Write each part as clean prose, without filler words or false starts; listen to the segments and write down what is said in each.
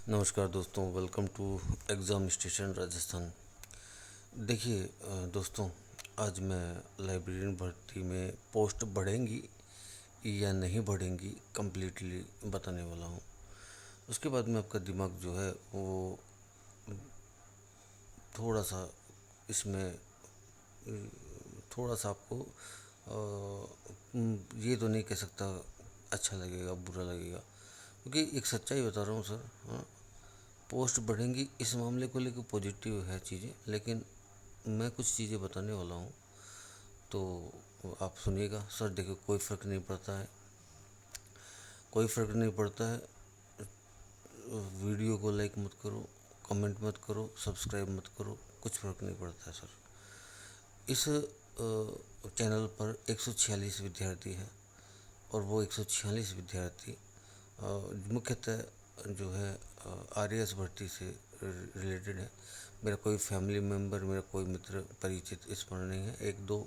नमस्कार दोस्तों, welcome to exam station Rajasthan. देखिए दोस्तों, आज मैं लाइब्रेरियन भर्ती में पोस्ट बढ़ेंगी या नहीं बढ़ेंगी कम्प्लीटली बताने वाला हूँ। उसके बाद में आपका दिमाग जो है वो थोड़ा सा इसमें थोड़ा सा आपको ये तो नहीं कह सकता अच्छा लगेगा बुरा लगेगा, क्योंकि एक सच्चाई बता रहा हूँ सर। हाँ, पोस्ट बढ़ेंगी इस मामले को लेकर पॉजिटिव है चीज़ें, लेकिन मैं कुछ चीज़ें बताने वाला हूँ तो आप सुनिएगा। सर देखो, कोई फ़र्क नहीं पड़ता है, कोई फ़र्क नहीं पड़ता है। वीडियो को लाइक मत करो, कमेंट मत करो, सब्सक्राइब मत करो, कुछ फ़र्क नहीं पड़ता है सर। इस चैनल पर 146 विद्यार्थी हैं और वो 146 विद्यार्थी मुख्यतः जो है आरएएस भर्ती से रिलेटेड है। मेरा कोई फैमिली मेम्बर, मेरा कोई मित्र परिचित इस पर नहीं है, एक दो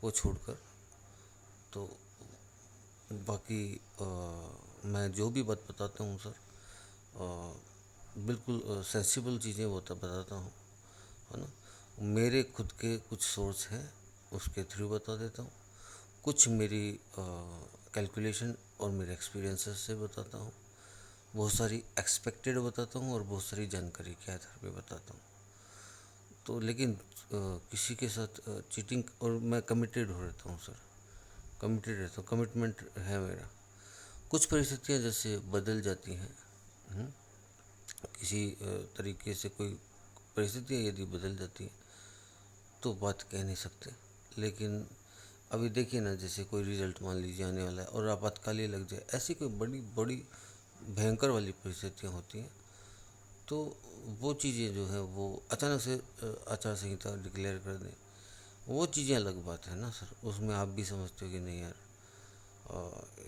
को छोड़कर। तो बाकी मैं जो भी बात बताता हूँ सर, बिल्कुल सेंसिबल चीज़ें बताता हूँ, है ना। मेरे खुद के कुछ सोर्स हैं, उसके थ्रू बता देता हूँ। कुछ मेरी कैलकुलेशन और मेरे एक्सपीरियंसेस से बताता हूँ। बहुत सारी एक्सपेक्टेड बताता हूँ और बहुत सारी जानकारी के आधार पे बताता हूँ। तो लेकिन किसी के साथ चीटिंग, और मैं कमिटेड हो रहता हूँ सर, कमिटेड रहता हूँ, कमिटमेंट है मेरा। कुछ परिस्थितियाँ जैसे बदल जाती हैं, हम्म, किसी तरीके से कोई परिस्थितियाँ यदि बदल जाती हैं तो बात कह नहीं सकते। लेकिन अभी देखिए ना, जैसे कोई रिजल्ट मान लीजिए आने वाला है और आपातकाल लग जाए, ऐसी कोई बड़ी बड़ी भयंकर वाली परिस्थितियाँ होती हैं, तो वो चीज़ें जो है वो अचानक से आचार संहिता डिक्लेयर कर दें, वो चीज़ें अलग बात है ना सर। उसमें आप भी समझते हो कि नहीं यार,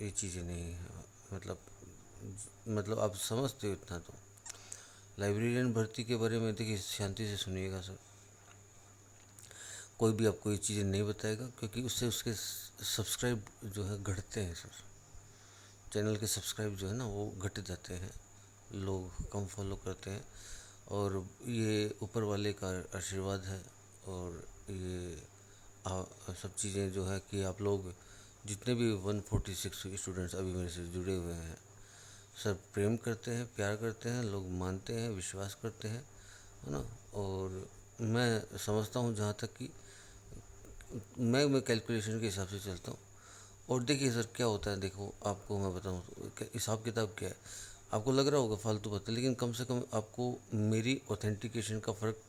ये चीज़ें नहीं है, मतलब आप समझते हो इतना तो। लाइब्रेरियन भर्ती के बारे में देखिए, शांति से सुनिएगा सर। कोई भी आपको ये चीज़ें नहीं बताएगा, क्योंकि उससे उसके सब्सक्राइब जो है घटते हैं सर। चैनल के सब्सक्राइब जो है ना वो घट जाते हैं, लोग कम फॉलो करते हैं। और ये ऊपर वाले का आशीर्वाद है। और ये सब चीज़ें जो है कि आप लोग जितने भी 146 स्टूडेंट्स अभी मेरे से जुड़े हुए हैं, सब प्रेम करते हैं, प्यार करते हैं, लोग मानते हैं, विश्वास करते हैं, है ना। और मैं समझता हूँ जहाँ तक कि मैं कैलकुलेशन के हिसाब से चलता हूँ। और देखिए सर, क्या होता है, देखो आपको मैं बताऊँ हिसाब किताब क्या है। आपको लग रहा होगा फालतू बातें, लेकिन कम से कम आपको मेरी ऑथेंटिकेशन का फ़र्क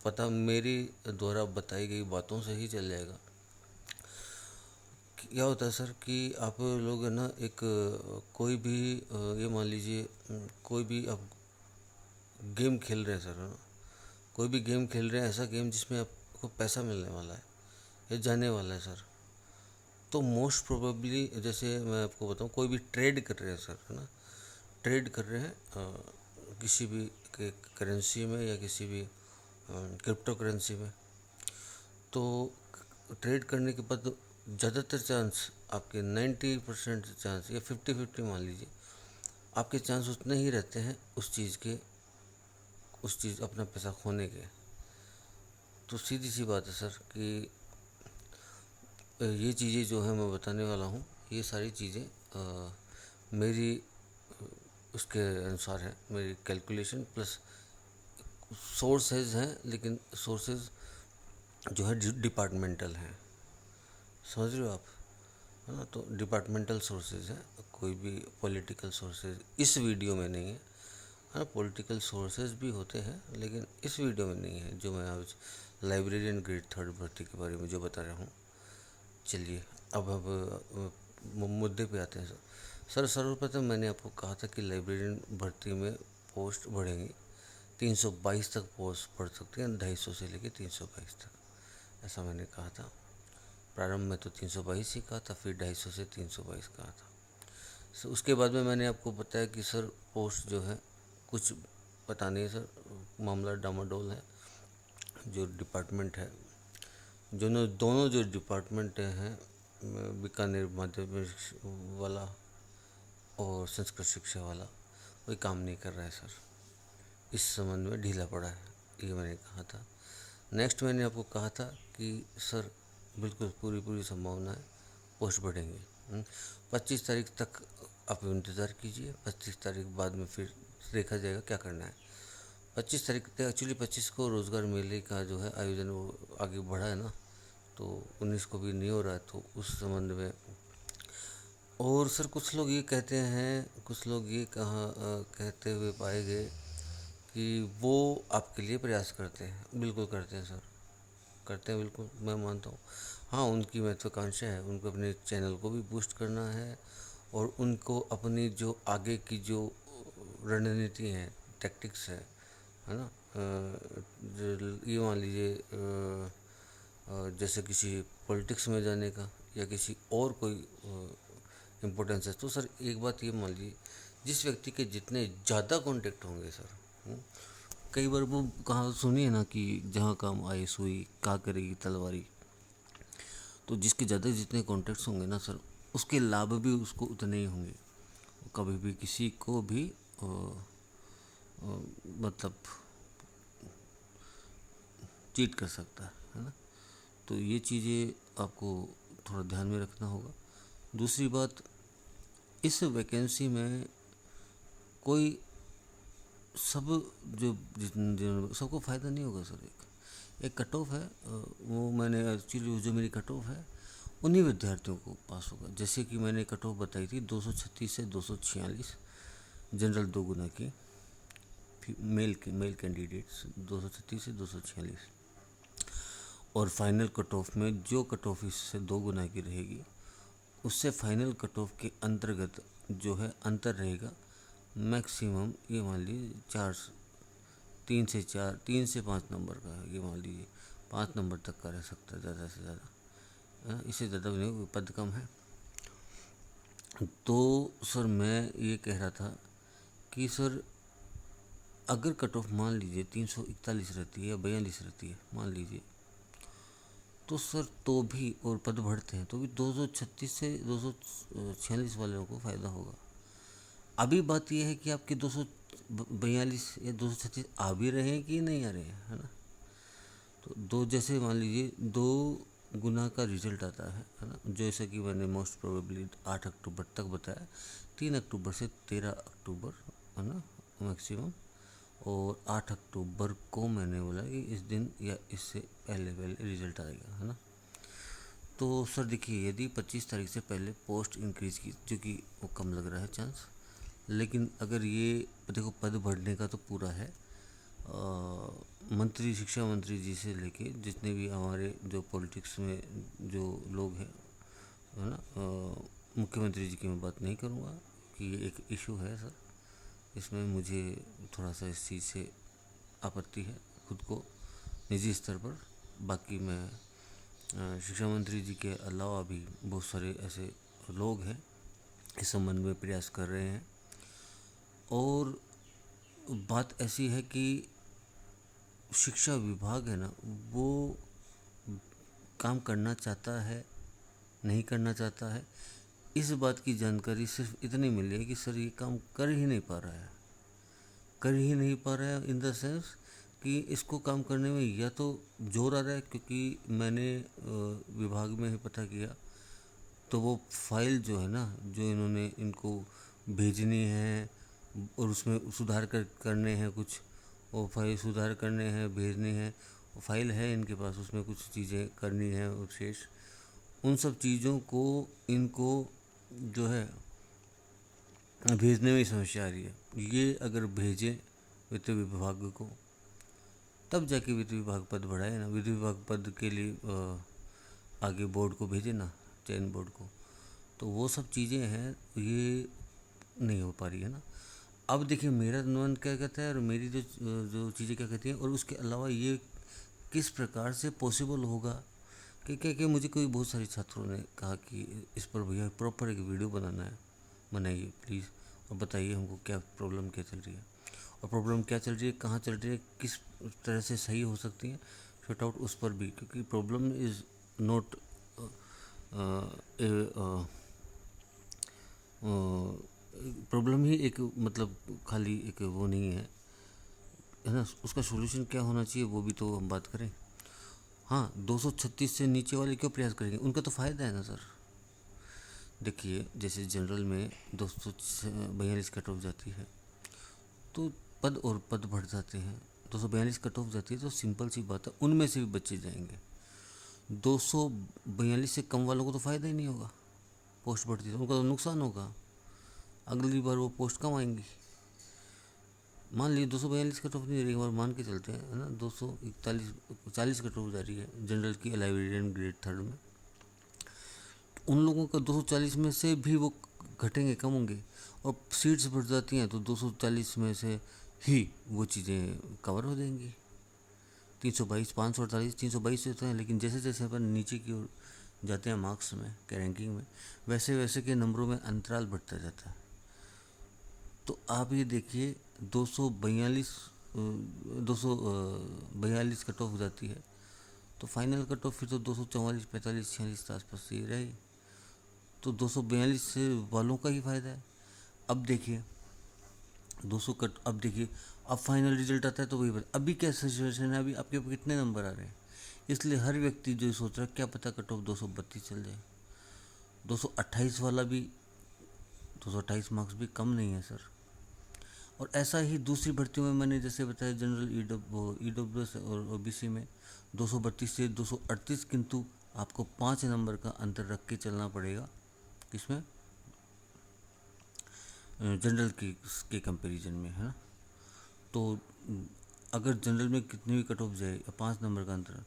पता मेरी द्वारा बताई गई बातों से ही चल जाएगा। क्या होता है सर कि आप लोग है ना, एक कोई भी ये मान लीजिए कोई भी आप गेम खेल रहे हैं सर, है ना। कोई भी गेम खेल रहे हैं, ऐसा गेम जिसमें आपको पैसा मिलने वाला है या जाने वाला है सर, तो मोस्ट प्रोबेबली जैसे मैं आपको बताऊं, कोई भी ट्रेड कर रहे हैं सर, है ना, ट्रेड कर रहे हैं किसी भी करेंसी में या किसी भी क्रिप्टो करेंसी में, तो ट्रेड करने के बाद ज़्यादातर चांस आपके 90% चांस या 50-50 मान लीजिए, आपके चांस उतने ही रहते हैं उस चीज़ अपना पैसा खोने के। तो सीधी सी बात है सर कि ये चीज़ें जो है मैं बताने वाला हूँ, ये सारी चीज़ें मेरी उसके अनुसार है, मेरी कैलकुलेशन प्लस सोर्सेज हैं। लेकिन सोर्सेज जो है डिपार्टमेंटल हैं, समझ रहे हो आप, है ना। तो डिपार्टमेंटल सोर्सेज हैं, कोई भी पॉलिटिकल सोर्सेज इस वीडियो में नहीं है। हाँ, पॉलिटिकल सोर्सेज भी होते हैं, लेकिन इस वीडियो में नहीं है जो मैं आज लाइब्रेरियन ग्रेड थर्ड भर्ती के बारे में जो बता रहा हूँ। चलिए अब मुद्दे पे आते हैं सर। सर्वप्रथम मैंने आपको कहा था कि लाइब्रेरियन भर्ती में पोस्ट बढ़ेंगी, 322 तक पोस्ट बढ़ सकती है, 250 से लेकर 322 तक, ऐसा मैंने कहा था। प्रारंभ में तो 322 ही कहा था, फिर 250 से 322 कहा था। उसके बाद में मैंने आपको बताया कि सर पोस्ट जो है कुछ पता नहीं है सर, मामला डामाडोल है। जो डिपार्टमेंट है, दोनों जो डिपार्टमेंट हैं, बीकानेर माध्यमिक वाला और संस्कृत शिक्षा वाला, कोई काम नहीं कर रहा है सर, इस संबंध में ढीला पड़ा है, ये मैंने कहा था। नेक्स्ट मैंने आपको कहा था कि सर बिल्कुल पूरी पूरी संभावना है पोस्ट बढ़ेंगे। 25 तारीख तक आप इंतज़ार कीजिए, 25 तारीख बाद में फिर देखा जाएगा क्या करना है। 25 तारीख एक्चुअली 25 को रोज़गार मेले का जो है आयोजन वो आगे बढ़ा है ना, तो 19 को भी नहीं हो रहा है, तो उस संबंध में। और सर कुछ लोग ये कहते हैं, कुछ लोग ये कहते हुए पाए गए कि वो आपके लिए प्रयास करते हैं। बिल्कुल करते हैं सर, करते हैं, बिल्कुल मैं मानता हूँ। हाँ, उनकी महत्वाकांक्षा है, उनको अपने चैनल को भी बूस्ट करना है और उनको अपनी जो आगे की जो रणनीति है, टैक्टिक्स है ना, ये मान लीजिए जैसे किसी पॉलिटिक्स में जाने का या किसी और कोई इम्पोर्टेंस है, तो सर एक बात ये मान लीजिए, जिस व्यक्ति के जितने ज़्यादा कॉन्टेक्ट होंगे सर, कई बार वो कहा सुनिए ना कि जहाँ काम आए सुई का करेगी तलवारी। तो जिसके ज़्यादा जितने कॉन्टेक्ट्स होंगे ना सर, उसके लाभ भी उसको उतने ही होंगे। कभी भी किसी को भी मतलब चीट कर सकता है ना। तो ये चीज़ें आपको थोड़ा ध्यान में रखना होगा। दूसरी बात, इस वैकेंसी में कोई सब जो सबको फ़ायदा नहीं होगा सर। एक कट ऑफ है, वो मैंने एक्चुअली जो मेरी कट ऑफ है उन्हीं विद्यार्थियों को पास होगा। जैसे कि मैंने कट ऑफ बताई थी 236 से 246 जनरल 2 गुना की, मेल कैंडिडेट्स 236 से 246, और फाइनल कट ऑफ में जो कट ऑफ इससे 2 गुना की रहेगी, उससे फाइनल कट ऑफ के अंतर्गत जो है अंतर रहेगा मैक्सिमम, ये मान लीजिए 3 से 5 नंबर का है। ये मान लीजिए 5 नंबर तक का रह सकता है ज़्यादा से ज़्यादा, इससे ज़्यादा भी नहीं, पद कम है। तो सर मैं ये कह रहा था कि सर अगर कट ऑफ मान लीजिए 341 रहती है या 42 रहती है मान लीजिए, तो सर तो भी और पद बढ़ते हैं तो भी 236 से 246 वालों को फ़ायदा होगा। अभी बात यह है कि आपके 242 या 236 आ भी रहे हैं कि नहीं आ रहे हैं, है ना। तो दो, जैसे मान लीजिए 2 गुना का रिजल्ट आता है ना, जैसे कि मैंने मोस्ट प्रोबेबली 8 अक्टूबर तक बताया, 3 अक्टूबर से 13 अक्टूबर है ना मैक्सिमम, और 8 अक्टूबर को मैंने बोला कि इस दिन या इससे पहले पहले रिजल्ट आएगा, है ना। तो सर देखिए, यदि 25 तारीख से पहले पोस्ट इंक्रीज़ की, जो कि वो कम लग रहा है चांस, लेकिन अगर ये देखो पद बढ़ने का तो पूरा है। मंत्री, शिक्षा मंत्री जी से लेके जितने भी हमारे जो पॉलिटिक्स में जो लोग हैं, है ना, मुख्यमंत्री जी की मैं बात नहीं करूँगा कि ये एक इशू है सर, इसमें मुझे थोड़ा सा इस चीज़ से आपत्ति है खुद को निजी स्तर पर। बाकी मैं शिक्षा मंत्री जी के अलावा भी बहुत सारे ऐसे लोग हैं इस संबंध में प्रयास कर रहे हैं। और बात ऐसी है कि शिक्षा विभाग है ना, वो काम करना चाहता है, नहीं करना चाहता है, इस बात की जानकारी सिर्फ इतनी मिली है कि सर ये काम कर ही नहीं पा रहा है, कर ही नहीं पा रहा है इन द सेंस कि इसको काम करने में या तो जोर आ रहा है, क्योंकि मैंने विभाग में ही पता किया तो वो फाइल जो है ना, जो इन्होंने इनको भेजनी है और उसमें सुधार करने हैं, कुछ वो फाइल सुधार करने हैं, भेजनी है, वो फाइल है इनके पास, उसमें कुछ चीज़ें करनी है और शेष उन सब चीज़ों को इनको जो है भेजने में ही समस्या आ रही है। ये अगर भेजें वित्त विभाग को, तब जाके वित्त विभाग पद बढ़ाए ना, वित्त विभाग पद के लिए आगे बोर्ड को भेजे ना, चयन बोर्ड को, तो वो सब चीज़ें हैं, ये नहीं हो पा रही है ना। अब देखिए मेरा मन क्या कहता है और मेरी जो जो चीज़ें क्या कहती हैं, और उसके अलावा ये किस प्रकार से पॉसिबल होगा कि क्या मुझे कोई बहुत सारे छात्रों ने कहा कि इस पर भैया प्रॉपर एक वीडियो बनाना है, बनाइए प्लीज़, और बताइए हमको क्या प्रॉब्लम क्या चल रही है, और प्रॉब्लम क्या चल रही है, कहाँ चल रही है, किस तरह से सही हो सकती है, शॉर्ट आउट उस पर भी, क्योंकि प्रॉब्लम इज़ नॉट प्रॉब्लम ही एक मतलब खाली एक वो नहीं है ना, उसका सोल्यूशन क्या होना चाहिए वो भी तो हम बात करें। हाँ, 236 से नीचे वाले क्यों प्रयास करेंगे, उनका तो फ़ायदा है ना सर। देखिए जैसे जनरल में 242 कट ऑफ जाती है तो पद और पद बढ़ जाते हैं, 242 कट ऑफ जाती है तो सिंपल सी बात है उनमें से भी बच्चे जाएंगे। 242 से कम वालों को तो फ़ायदा ही नहीं होगा, पोस्ट बढ़ती है तो उनका तो नुकसान होगा, अगली बार वो पोस्ट कम आएंगी। मान लीजिए 242 कट ऑफ नहीं रही, और मान के चलते हैं है ना 241 कट ऑफ जा रही है जनरल की लाइब्रेरियन ग्रेड थर्ड में, उन लोगों का 240 में से भी वो घटेंगे, कम होंगे, और सीट्स बढ़ जाती हैं तो 240 में से ही वो चीज़ें कवर हो जाएंगी। 322 548 322 होते हैं, लेकिन जैसे जैसे अपन नीचे की ओर जाते हैं मार्क्स में के रैंकिंग में, वैसे वैसे के नंबरों में अंतराल बढ़ता जाता है। तो आप ये देखिए 242 कट ऑफ हो जाती है तो फाइनल कट ऑफ फिर तो 244 45 46 के आसपास ही रही, तो 242 से वालों का ही फ़ायदा है। अब देखिए 200 कट, अब देखिए अब फाइनल रिजल्ट आता है तो वही बात, अभी क्या सिचुएशन है, अभी आपके कितने नंबर आ रहे हैं, इसलिए हर व्यक्ति जो सोच रहा है क्या पता कट ऑफ 232 चल जाए। 228 वाला भी, 228 मार्क्स भी कम नहीं है सर। और ऐसा ही दूसरी भर्तियों में मैंने जैसे बताया जनरल ईडब्ल्यूएस और ओबीसी में 232 से 238, किंतु आपको 5 नंबर का अंतर रख के चलना पड़ेगा, किसमें, जनरल के कंपैरिजन में, है ना। तो अगर जनरल में कितनी भी कट ऑफ जाए या 5 नंबर का अंतर,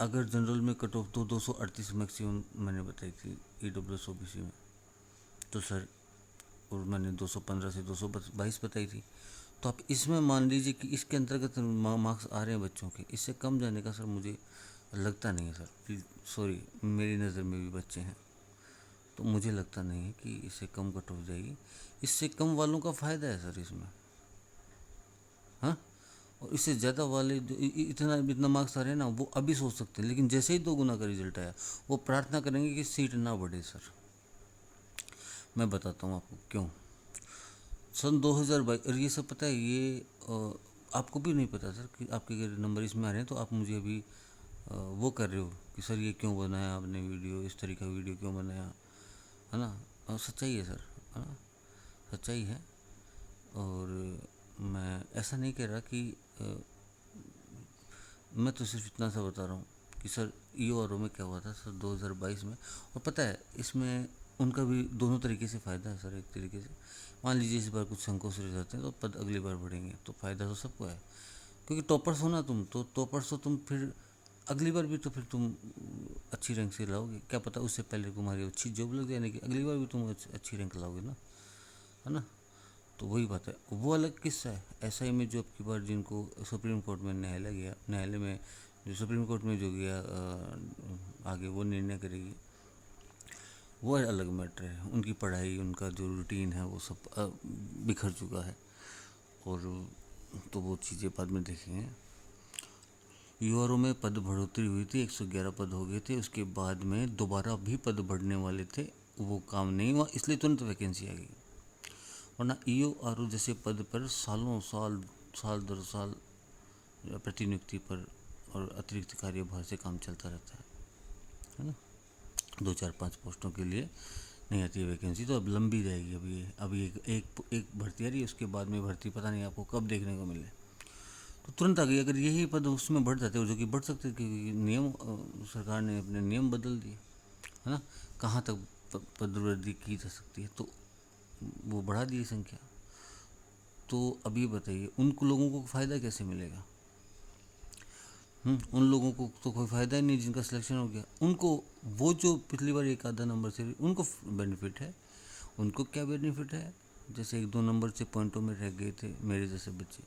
अगर जनरल में कट ऑफ तो 238 मैक्सिमम मैंने बताई थी ईडब्ल्यूएस ओबीसी में, तो सर, और मैंने 215 से 222 बताई थी, तो आप इसमें मान लीजिए कि इसके अंतर्गत मार्क्स आ रहे हैं बच्चों के, इससे कम जाने का सर मुझे लगता नहीं है सर, प्लीज़ सॉरी, मेरी नज़र में भी बच्चे हैं तो मुझे लगता नहीं है कि इससे कम कट ऑफ जाएगी। इससे कम वालों का फ़ायदा है सर इसमें, हाँ, और इससे ज़्यादा वाले जो इतना इतना मार्क्स आ रहे हैं ना, वो अभी सोच सकते हैं, लेकिन जैसे ही 2 गुना का रिजल्ट आया वो प्रार्थना करेंगे कि सीट ना बढ़े सर। मैं बताता हूँ आपको क्यों। सन 2022, और ये सब पता है, ये आपको भी नहीं पता सर कि आपके अगर नंबर इसमें आ रहे हैं तो आप मुझे अभी वो कर रहे हो कि सर ये क्यों बनाया आपने वीडियो, इस तरह का वीडियो क्यों बनाया, है ना। सच्चाई है सर, है ना, सच्चाई है। और मैं ऐसा नहीं कह रहा कि मैं तो सिर्फ इतना सा बता रहा हूँ कि सर ईओ और में क्या हुआ था सर 2022 में, और पता है इसमें उनका भी दोनों तरीके से फ़ायदा है सर। एक तरीके से मान लीजिए इस बार कुछ संकोच रह जाते हैं तो पद अगली बार बढ़ेंगे, तो फ़ायदा तो सबको है, क्योंकि टॉपर्स हो ना तुम, तो टॉपर्स तो तुम फिर अगली बार भी तो फिर तुम अच्छी रैंक से लाओगे, क्या पता उससे पहले तुम्हारी अच्छी जॉब लग जाने की अगली बार भी तुम अच्छी रैंक लाओगे ना, है ना। तो वही बात है, वो अलग किस्सा है। एसआई में जो अब की बार जिनको सुप्रीम कोर्ट में न्यायालय गया, न्यायालय में जो सुप्रीम कोर्ट में जो गया आगे वो निर्णय करेगी, वो अलग मैटर है। उनकी पढ़ाई, उनका जो रूटीन है वो सब बिखर चुका है, और तो वो चीज़ें बाद में देखेंगे। यूआरओ में पद बढ़ोतरी हुई थी, 111 पद हो गए थे, उसके बाद में दोबारा भी पद बढ़ने वाले थे, वो काम नहीं हुआ, इसलिए तुरंत वैकेंसी आ गई। वरना ईओ आर जैसे पद पर सालों साल, साल दर साल प्रतिनियुक्ति पर और अतिरिक्त कार्यभार से काम चलता रहता है ना। 2 4 5 पोस्टों के लिए नहीं आती है वैकेंसी, तो अब लंबी जाएगी। अभी एक भर्ती आ रही है, उसके बाद में भर्ती पता नहीं आपको कब देखने को मिले, तो तुरंत आ गई। अगर यही पद उसमें बढ़ जाते हो, जो कि बढ़ सकते, क्योंकि नियम सरकार ने अपने नियम बदल दिए, है ना, कहाँ तक पदवृद्धि की जा सकती है, तो वो बढ़ा दिए संख्या। तो अभी बताइए उन लोगों को फ़ायदा कैसे मिलेगा। उन लोगों को तो कोई फ़ायदा ही नहीं जिनका सिलेक्शन हो गया, उनको वो जो पिछली बार एक आधा नंबर से उनको बेनिफिट है। उनको क्या बेनिफिट है, जैसे 1 2 नंबर से पॉइंटों में रह गए थे मेरे जैसे बच्चे,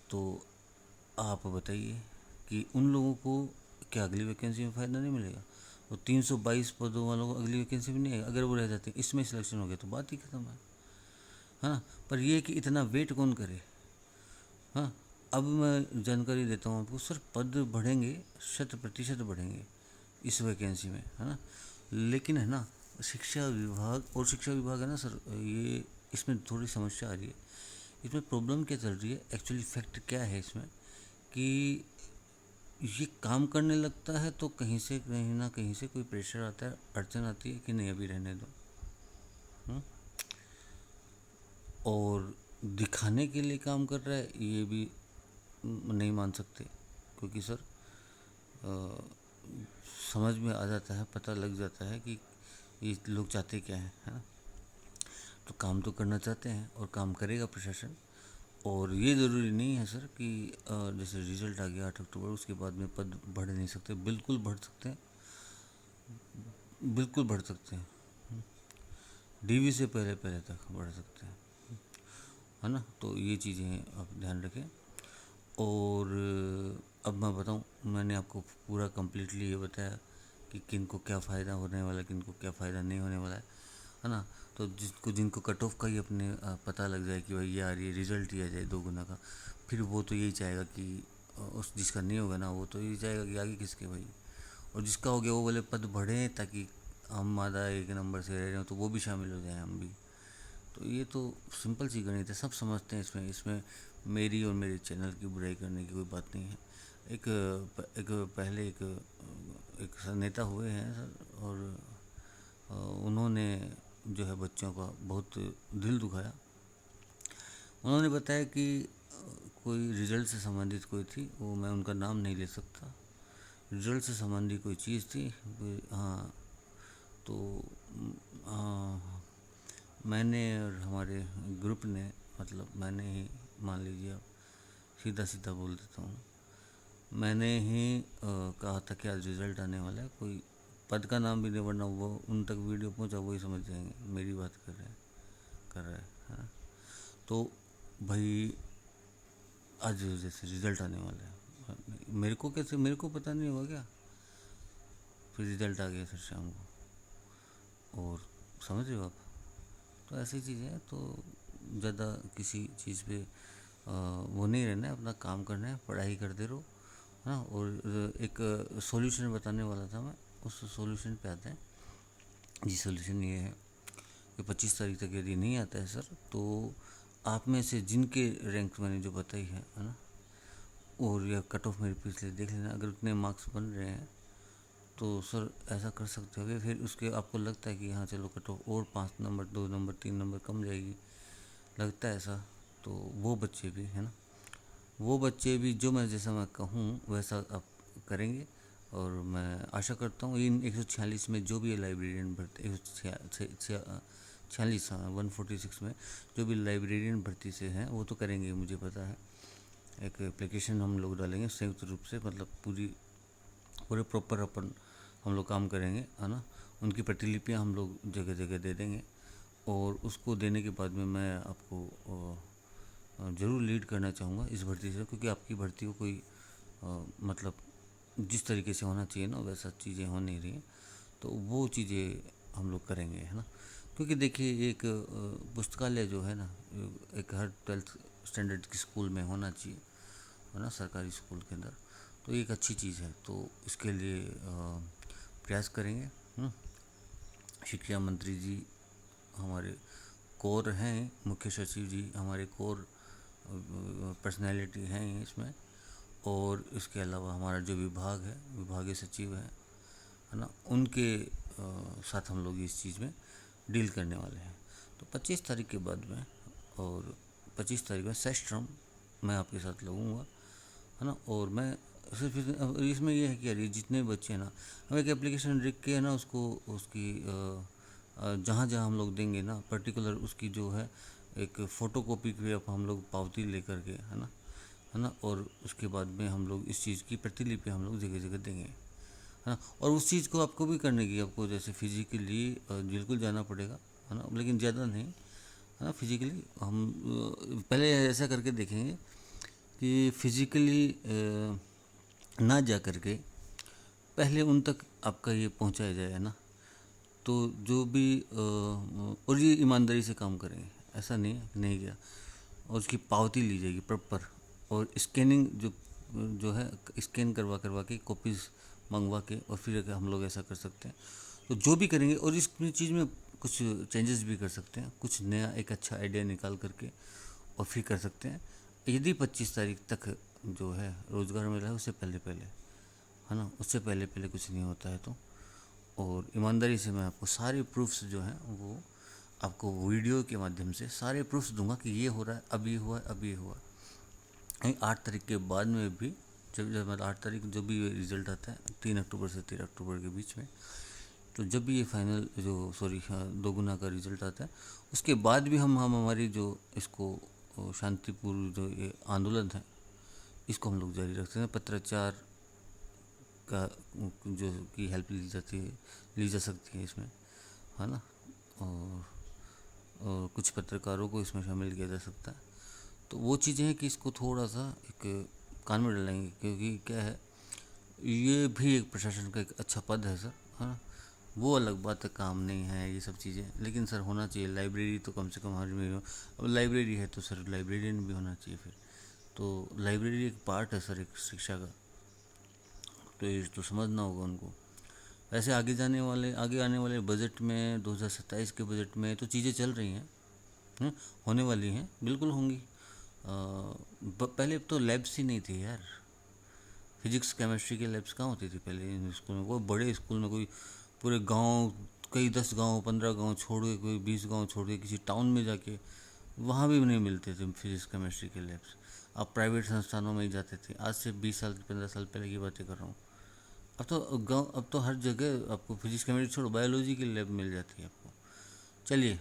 तो आप बताइए कि उन लोगों को क्या अगली वैकेंसी में फ़ायदा नहीं मिलेगा। और 322 पदों वालों को अगली वैकेंसी भी नहीं आएगा, अगर वो रह जाते हैं इसमें सिलेक्शन हो गया तो बात ही खत्म है। हाँ, पर यह कि इतना वेट कौन करे। हाँ, अब मैं जानकारी देता हूँ आपको सर, पद बढ़ेंगे, 100% बढ़ेंगे इस वैकेंसी में, है ना, लेकिन है ना शिक्षा विभाग है ना सर, ये इसमें थोड़ी समस्या आ रही है। इसमें प्रॉब्लम क्या चल रही है, एक्चुअली फैक्ट क्या है इसमें कि ये काम करने लगता है तो कहीं से कहीं ना कहीं से कोई प्रेशर आता है, अड़चन आती है कि नहीं अभी रहने दो। हम्म? और दिखाने के लिए काम कर रहा है ये भी नहीं मान सकते, क्योंकि सर समझ में आ जाता है, पता लग जाता है कि ये लोग चाहते क्या है ना। तो काम तो करना चाहते हैं और काम करेगा प्रशासन। और ये ज़रूरी नहीं है सर कि जैसे रिजल्ट आ गया 8 अक्टूबर, उसके बाद में पद बढ़ नहीं सकते। बिल्कुल बढ़ सकते हैं, बिल्कुल बढ़ सकते हैं। डीवी से पहले पहले तक बढ़ सकते हैं, है ना। तो ये चीज़ें आप ध्यान रखें। और अब मैं बताऊं, मैंने आपको पूरा कंप्लीटली ये बताया कि किन को क्या फ़ायदा होने वाला है, किन को क्या फ़ायदा नहीं होने वाला है ना। तो जिनको कट ऑफ का ही अपने पता लग जाए कि भाई यार ये रिज़ल्ट ही आ जाए 2 गुना का, फिर वो तो यही चाहेगा कि उस जिसका नहीं होगा ना वो तो यही चाहेगा कि आगे किसके भाई। और जिसका हो गया वो बोले पद बढ़े ताकि हम आधा 1 नंबर से रह रहे हो तो वो भी शामिल हो जाए, हम भी। तो ये तो सिंपल सी गणित है, सब समझते हैं। इसमें इसमें मेरी और मेरे चैनल की बुराई करने की कोई बात नहीं है। एक पहले एक नेता हुए हैं सर, और उन्होंने जो है बच्चों का बहुत दिल दुखाया। उन्होंने बताया कि कोई रिजल्ट से संबंधित कोई थी, वो मैं उनका नाम नहीं ले सकता, रिजल्ट से संबंधित कोई चीज़ थी। हाँ, तो मैंने और हमारे ग्रुप ने, मतलब मैंने ही, मान लीजिए आप, सीधा सीधा बोल देता हूँ, मैंने ही कहा था कि आज रिज़ल्ट आने वाला है। कोई पद का नाम भी नहीं, वरना वो उन तक वीडियो पहुंचा वही समझ जाएंगे मेरी बात कर रहा है ना। तो भाई आज जैसे रिज़ल्ट आने वाला है, मेरे को कैसे, मेरे को पता नहीं होगा क्या। फिर रिज़ल्ट आ गया सर शाम को, और समझ रहे हो आप। तो ऐसी चीज़ें हैं। तो ज़्यादा किसी चीज़ पे वो नहीं रहना है, अपना काम करना है, पढ़ाई करते रहो, हाँ। और एक सॉल्यूशन बताने वाला था मैं, उस सॉल्यूशन पे आते हैं। जी, सॉल्यूशन ये है कि 25 तारीख तक यदि नहीं आता है सर, तो आप में से जिनके रैंक मैंने जो बताई है ना, और या कट ऑफ मेरे पिछले देख लेना, अगर उतने मार्क्स बन रहे हैं तो सर ऐसा कर सकते हो। फिर उसके आपको लगता है कि हाँ चलो कट ऑफ और 5 नंबर, 2 नंबर, 3 नंबर कम जाएगी, लगता है ऐसा, तो वो बच्चे भी है ना, वो बच्चे भी जो मैं जैसा मैं कहूँ वैसा आप करेंगे। और मैं आशा करता हूँ इन 146 में जो भी लाइब्रेरियन भर्ती, 146, हाँ 146 में जो भी लाइब्रेरियन भर्ती से हैं वो तो करेंगे, मुझे पता है। एक एप्लीकेशन हम लोग डालेंगे संयुक्त रूप से, मतलब पूरे प्रॉपर अपन हम लोग काम करेंगे, है ना। उनकी प्रतिलिपियाँ हम लोग जगह जगह दे देंगे। और उसको देने के बाद में मैं आपको ज़रूर लीड करना चाहूँगा इस भर्ती से, क्योंकि आपकी भर्ती को कोई मतलब जिस तरीके से होना चाहिए ना वैसा चीज़ें हो नहीं रही। तो वो चीज़ें हम लोग करेंगे, है ना। क्योंकि देखिए एक पुस्तकालय जो है ना, एक हर 12th स्टैंडर्ड की स्कूल में होना चाहिए, है ना, सरकारी स्कूल के अंदर। तो ये एक अच्छी चीज़ है, तो इसके लिए प्रयास करेंगे। शिक्षा मंत्री जी हमारे कोर हैं, मुख्य सचिव जी हमारे कोर पर्सनैलिटी हैं इसमें। और इसके अलावा हमारा जो विभाग है, विभागीय सचिव है ना, उनके साथ हम लोग इस चीज़ में डील करने वाले हैं। तो 25 तारीख के बाद में, और 25 तारीख में सेस्ट्रम मैं आपके साथ लगूंगा, है ना। और मैं सिर्फ इसमें यह है कि यार ये जितने बच्चे हैं ना, हम एक एप्लीकेशन लिख के है ना उसको, उसकी जहाँ जहाँ हम लोग देंगे ना पर्टिकुलर उसकी जो है एक फ़ोटो कॉपी की आप हम लोग पावती ले करके, है ना। और उसके बाद में हम लोग इस चीज़ की प्रतिलिपि हम लोग जगह जगह देंगे, है ना। और उस चीज़ को आपको भी करने की, आपको जैसे फिजिकली बिल्कुल जाना पड़ेगा, है ना, लेकिन ज़्यादा नहीं, है ना। फिजिकली हम पहले ऐसा करके देखेंगे कि फिजिकली ना जा कर के पहले उन तक आपका ये पहुंचाया जाए, है ना। तो जो भी और ये ईमानदारी से काम करेंगे, ऐसा नहीं है कि नहीं गया, और उसकी पावती ली जाएगी प्रॉपर। और स्कैनिंग जो जो है, स्कैन करवा करवा के कॉपीज़ मंगवा के, और फिर हम लोग ऐसा कर सकते हैं। तो जो भी करेंगे, और इस चीज़ में कुछ चेंजेस भी कर सकते हैं, कुछ नया एक अच्छा आइडिया निकाल करके और फिर कर सकते हैं। यदि 25 तारीख तक जो है रोज़गार मिला है, उससे पहले पहले, है ना, उससे पहले पहले कुछ नहीं होता है। तो और ईमानदारी से मैं आपको सारे प्रूफ्स जो हैं वो आपको वीडियो के माध्यम से सारे प्रूफ्स दूंगा कि ये हो रहा है, अब ये हुआ है, अब ये हुआ है। 8 तारीख के बाद में भी, जब मतलब 8 तारीख जो भी रिज़ल्ट आता है 3 अक्टूबर से 13 अक्टूबर के बीच में, तो जब भी ये फाइनल जो दोगुना का रिज़ल्ट आता है, उसके बाद भी हम हमारी जो इसको शांतिपूर्ण जो ये आंदोलन है, इसको हम लोग जारी रखते हैं। पत्राचार का जो की हेल्प ली जा सकती है इसमें, है ना, और कुछ पत्रकारों को इसमें शामिल किया जा सकता है। तो वो चीज़ें हैं कि इसको थोड़ा सा एक कान में डालेंगे, क्योंकि क्या है, ये भी एक प्रशासन का एक अच्छा पद है सर, है ना। वो अलग बात है, काम नहीं है ये सब चीज़ें, लेकिन सर होना चाहिए। लाइब्रेरी तो कम से कम हर में, अब लाइब्रेरी है तो सर लाइब्रेरियन भी होना चाहिए फिर। तो लाइब्रेरी एक पार्ट है सर एक शिक्षा का, तो ये तो समझना होगा उनको। वैसे आगे आने वाले बजट में 2027 के बजट में तो चीज़ें चल रही हैं, होने वाली हैं, बिल्कुल होंगी। पहले तो लैब्स ही नहीं थी यार, फिजिक्स केमिस्ट्री के लैब्स कहाँ होती थी पहले इन स्कूल में। कोई बड़े स्कूल में कोई पूरे गांव, कई 10 गांव 15 गांव छोड़ के, कोई 20 गांव छोड़ के किसी टाउन में जाके, वहाँ भी नहीं मिलते थे फिजिक्स केमिस्ट्री के लैब्स। आप प्राइवेट संस्थानों में ही जाते थे। आज से 20 साल 15 साल पहले की बातें कर रहा हूँ। अब तो हर जगह आपको फिजिक्स केमिस्ट्री छोड़ो, बायोलॉजी की लैब मिल जाती है आपको। चलिए,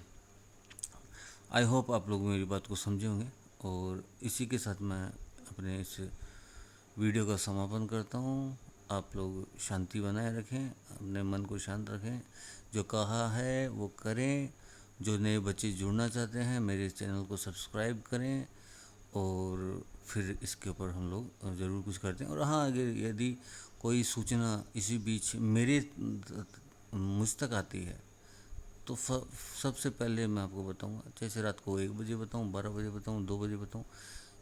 आई होप आप लोग मेरी बात को समझे होंगे, और इसी के साथ मैं अपने इस वीडियो का समापन करता हूँ। आप लोग शांति बनाए रखें, अपने मन को शांत रखें, जो कहा है वो करें। जो नए बच्चे जुड़ना चाहते हैं मेरे चैनल को सब्सक्राइब करें, और फिर इसके ऊपर हम लोग ज़रूर कुछ करते हैं। और हाँ, अगर यदि कोई सूचना इसी बीच मुझ तक आती है, तो सबसे पहले मैं आपको बताऊंगा, जैसे रात को 1 बजे बताऊं, 12 बजे बताऊं, 2 बजे बताऊं,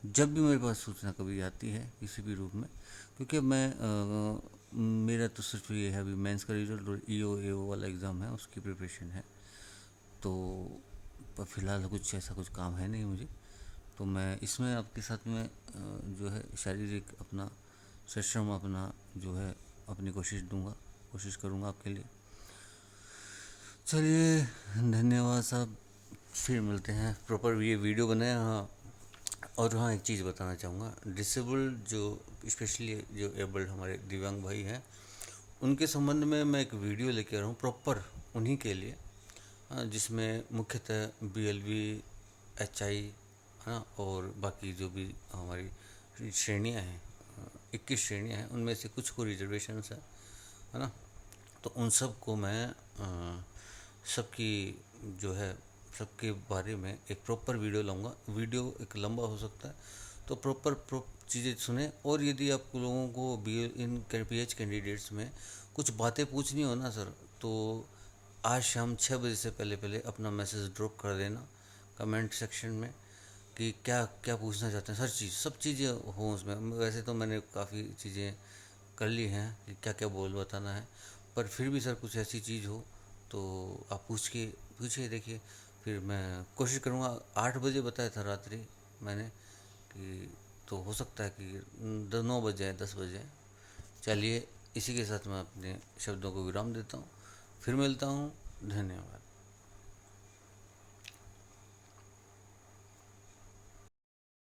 जब भी मेरे पास सूचना कभी आती है किसी भी रूप में। क्योंकि मेरा तो सिर्फ ये है, अभी मेंस का रिजल्ट और EO वाला एग्ज़ाम है, उसकी प्रिपरेशन है। तो फ़िलहाल कुछ काम है नहीं मुझे, तो मैं इसमें आपके साथ में जो है शारीरिक अपना सश्रम अपना जो है अपनी कोशिश करूँगा आपके लिए। चलिए, धन्यवाद साहब, फिर मिलते हैं। प्रॉपर ये वीडियो बनाया। हाँ, और हाँ, एक चीज़ बताना चाहूँगा, डिसेबल्ड जो स्पेशली जो एबल्ड हमारे दिव्यांग भाई हैं, उनके संबंध में मैं एक वीडियो लेके आ रहा हूँ प्रॉपर उन्हीं के लिए, जिसमें मुख्यतः BLV HI, है ना, और बाकी जो भी हमारी श्रेणियाँ हैं, 21 श्रेणियाँ हैं, उनमें से कुछ को रिजर्वेशंस है ना। तो उन सब को मैं सबकी जो है सबके बारे में एक प्रॉपर वीडियो लाऊंगा। वीडियो एक लंबा हो सकता है, तो प्रॉपर चीज़ें सुने। और यदि आप लोगों को इन PH कैंडिडेट्स में कुछ बातें पूछनी हो ना सर, तो आज शाम 6 बजे से पहले पहले अपना मैसेज ड्रॉप कर देना कमेंट सेक्शन में कि क्या क्या पूछना चाहते हैं। सब चीज़ें हों उसमें। वैसे तो मैंने काफ़ी चीज़ें कर ली हैं कि क्या क्या बोल बताना है, पर फिर भी सर कुछ ऐसी चीज़ हो तो आप पूछिए देखिए, फिर मैं कोशिश करूँगा। 8 बजे बताया था रात्रि मैंने कि, तो हो सकता है कि 9 बजे 10 बजे। चलिए, इसी के साथ मैं अपने शब्दों को विराम देता हूँ, फिर मिलता हूँ। धन्यवाद।